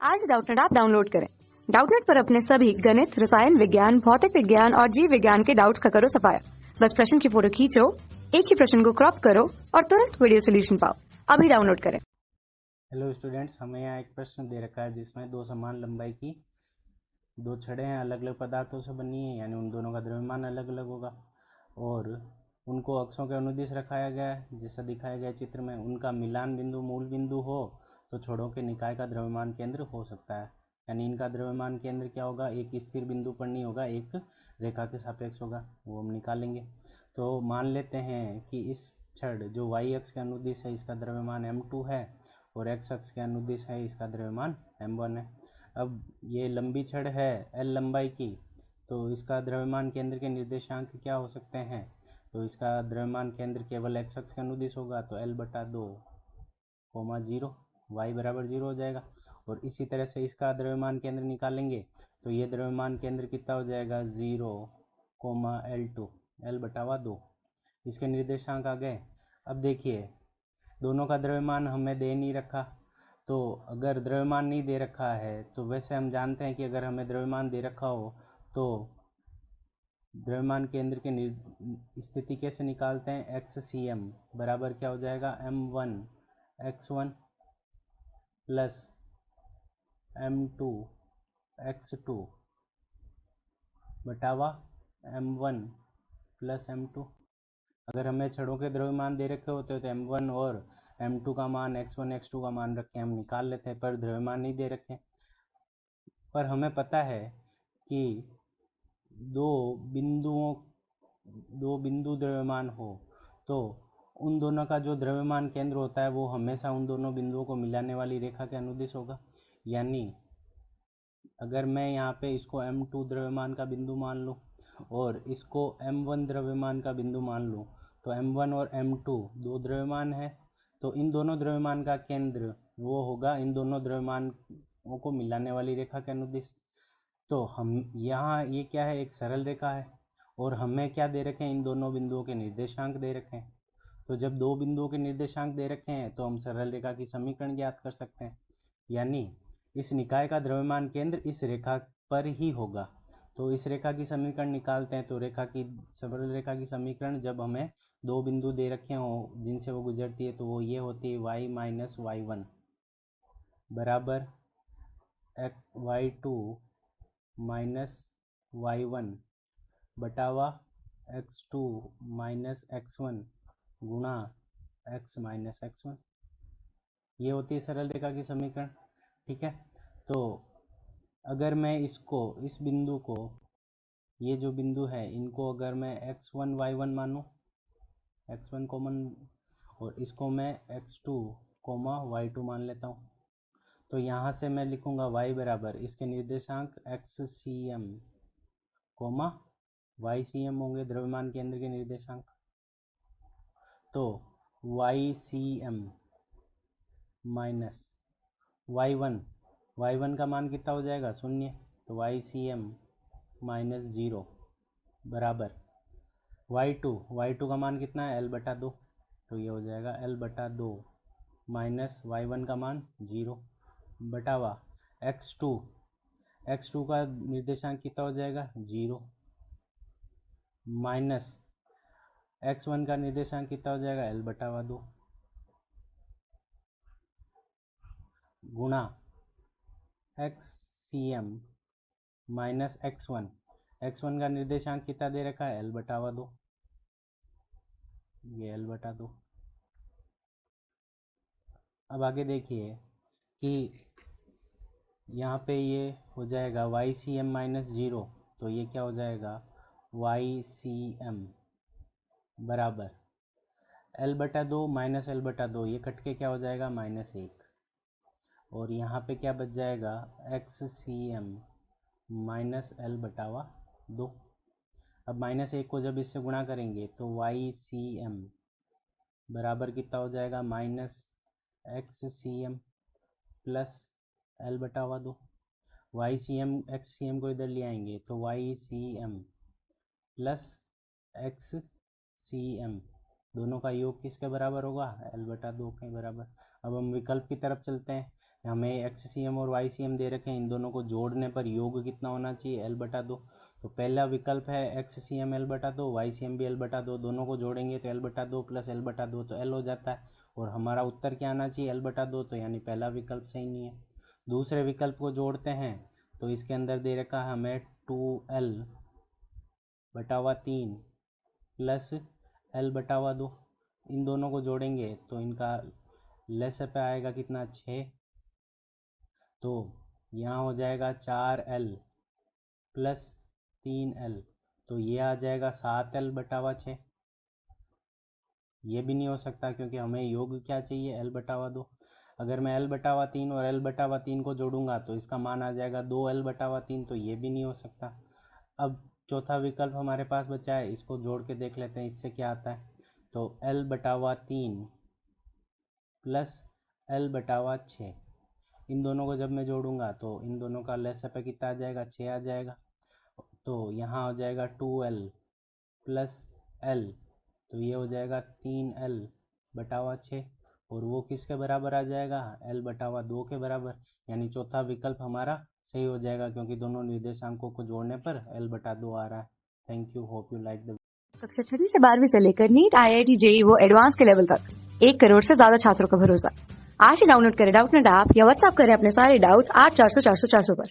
आज Doubtnut app download करें। Doubtnut पर अपने सभी गणित, रसायन विज्ञान, भौतिक विज्ञान और जीव विज्ञान के डाउट्स का करो सफाया। बस प्रश्न की फोटो खींचो, एक ही प्रश्न को क्रॉप करो और तुरंत वीडियो सोल्यूशन पाओ। अभी डाउनलोड करें। हेलो स्टूडेंट्स, हमें यहाँ एक प्रश्न दे रखा है जिसमें दो समान लंबाई की दो छड़ें हैं, अलग अलग पदार्थों से बनी है, यानी उन दोनों का द्रव्यमान अलग अलग होगा और उनको अक्षों के अनुदिश रखाया गया है जैसा दिखाया गया चित्र में। उनका मिलान बिंदु मूल बिंदु हो तो छड़ों के निकाय का द्रव्यमान केंद्र हो सकता है। यानी इनका द्रव्यमान केंद्र क्या होगा, एक स्थिर बिंदु पर नहीं होगा, एक रेखा के सापेक्ष होगा, वो हम निकालेंगे। तो मान लेते हैं कि इस छड़ जो y अक्ष के अनुदिश है इसका द्रव्यमान m2 है और x अक्ष के अनुदिश है इसका द्रव्यमान m1 है। अब ये लंबी छड़ है l लंबाई की, तो इसका द्रव्यमान केंद्र के निर्देशांक क्या हो सकते हैं। तो इसका द्रव्यमान केंद्र केवल x अक्ष के अनुदिश होगा, तो l/2 0 y बराबर 0 हो जाएगा। और इसी तरह से इसका द्रव्यमान केंद्र निकालेंगे तो ये द्रव्यमान केंद्र कितना हो जाएगा 0, l2 l/2। इसके निर्देशांक आ गए। अब देखिए दोनों का द्रव्यमान हमें दे नहीं रखा, तो अगर द्रव्यमान नहीं दे रखा है तो वैसे हम जानते हैं कि अगर हमें द्रव्यमान दे रखा हो तो द्रव्यमान केंद्र की स्थिति कैसे निकालते हैं। XCM बराबर क्या हो जाएगा m1 x1 plus m2 x2 बटावा m1 plus m2। अगर हमें छड़ों के द्रव्यमान दे रखे होते हैं तो m1 और m2 का मान x1 x2 का मान रख के हम निकाल लेते हैं, पर द्रव्यमान नहीं दे रखे। पर हमें पता है कि दो बिंदु द्रव्यमान हो तो उन दोनों का जो द्रव्यमान केंद्र होता है वो हमेशा उन दोनों बिंदुओं को मिलाने वाली रेखा के अनुदिश होगा। यानी अगर मैं यहाँ पे इसको m2 द्रव्यमान का बिंदु मान लूँ और इसको m1 द्रव्यमान का बिंदु मान लूँ, तो m1 और m2 दो द्रव्यमान है, तो इन दोनों द्रव्यमान का केंद्र वो होगा इन दोनों द्रव्यमानों को मिलाने वाली रेखा के अनुदिश। तो हम यहाँ ये क्या है, एक सरल रेखा है और हमें क्या दे रखे हैं, इन दोनों बिंदुओं के निर्देशांक दे रखे हैं। तो जब दो बिंदुओं के निर्देशांक दे रखे हैं तो हम सरल रेखा की समीकरण ज्ञात कर सकते हैं। यानी इस निकाय का द्रव्यमान केंद्र इस रेखा पर ही होगा। तो इस रेखा की समीकरण निकालते हैं, तो सरल रेखा की समीकरण जब हमें दो बिंदु दे रखे हो जिनसे वो गुजरती है तो वो ये होती है y माइनस y1 बराबर y2 minus y1 बटावा x2 minus x1 गुणा x माइनस x1। ये होती है सरल रेखा की समीकरण। ठीक है, तो अगर मैं इस बिंदु को, ये जो बिंदु है इनको अगर मैं x1 y1 मानूं, x1 कॉमन, और इसको मैं x2 y2 मान लेता हूँ, तो यहाँ से मैं लिखूंगा y बराबर इसके निर्देशांक XCM YCM होंगे द्रव्यमान केंद्र के निर्देशांक। तो YCM माइनस y1 का मान कितना हो जाएगा 0, तो YCM माइनस 0 बराबर y2 का मान कितना है l/2, तो ये हो जाएगा l/2 माइनस y1 का मान 0 बटावा x2 का निर्देशांक कितना हो जाएगा 0 माइनस x1 का निर्देशांक कितना हो जाएगा l/2 गुणा XCM माइनस x1 का निर्देशांक कितना दे रखा है l/2, ये l/2। अब आगे देखिए कि यहाँ पे ये हो जाएगा YCM माइनस 0, तो ये क्या हो जाएगा YCM बराबर l/2 माइनस l/2, ये कट के क्या हो जाएगा -1, और यहाँ पे क्या बच जाएगा XCM माइनस l/2। अब -1 को जब इससे गुणा करेंगे तो YCM बराबर कितना हो जाएगा -XCM plus l/2। YCM XCM को इधर ले आएंगे तो YCM प्लस XCM दोनों का योग किसके बराबर होगा l/2 के बराबर। अब हम विकल्प की तरफ चलते हैं, हमें XCM और YCM दे रखे हैं, इन दोनों को जोड़ने पर योग कितना होना चाहिए, L/2। तो पहला विकल्प है XCM L/2, YCM भी L/2, दोनों को जोड़ेंगे तो L/2 प्लस L/2 तो L हो जाता है। और हमारा उत्तर क्या आना चाहिए, L/2, तो यानी पहला विकल्प सही नहीं है। दूसरे विकल्प को जोड़ते हैं तो इसके अंदर दे रखा है हमें 2L/3 प्लस L/2। इन दोनों को जोड़ेंगे तो इनका लेस पे आएगा कितना, 6। तो यहाँ हो जाएगा 4L प्लस 3L, तो ये आ जाएगा 7L/6। ये भी नहीं हो सकता क्योंकि हमें योग क्या चाहिए, L/2। अगर मैं L/3 और L/3 को जोड़ूंगा तो इसका मान आ जाएगा 2L/3, तो ये भी नहीं हो सकता। अब चौथा विकल्प हमारे पास बचा है, इसको जोड़ के देख लेते हैं इससे क्या आता है। तो L/3 प्लस L/6, इन दोनों को जब मैं जोड़ूंगा तो इन दोनों का लेस पे कितना आ जाएगा, 6 आ जाएगा। तो यहाँ हो जाएगा 2L प्लस L, तो ये हो जाएगा 3L/6, और वो किसके बराबर आ जाएगा, L/2 के बराबर। यानी चौथा विकल्प हमारा सही हो जाएगा क्योंकि दोनों निर्देशांकों को जोड़ने पर L/2 आ रहा है। Thank you, hope you like the. कक्षा 6 से 12वीं से लेकर नीट, IIT, JEE वो एडवांस के लेवल तक 1 करोड़ से ज्यादा छात्रों का भरोसा। आज ही डाउनलोड करें डाउटनेट ऐप या व्हाट्सएप करें अपने सारे डाउट्स 8400 400 400 पर।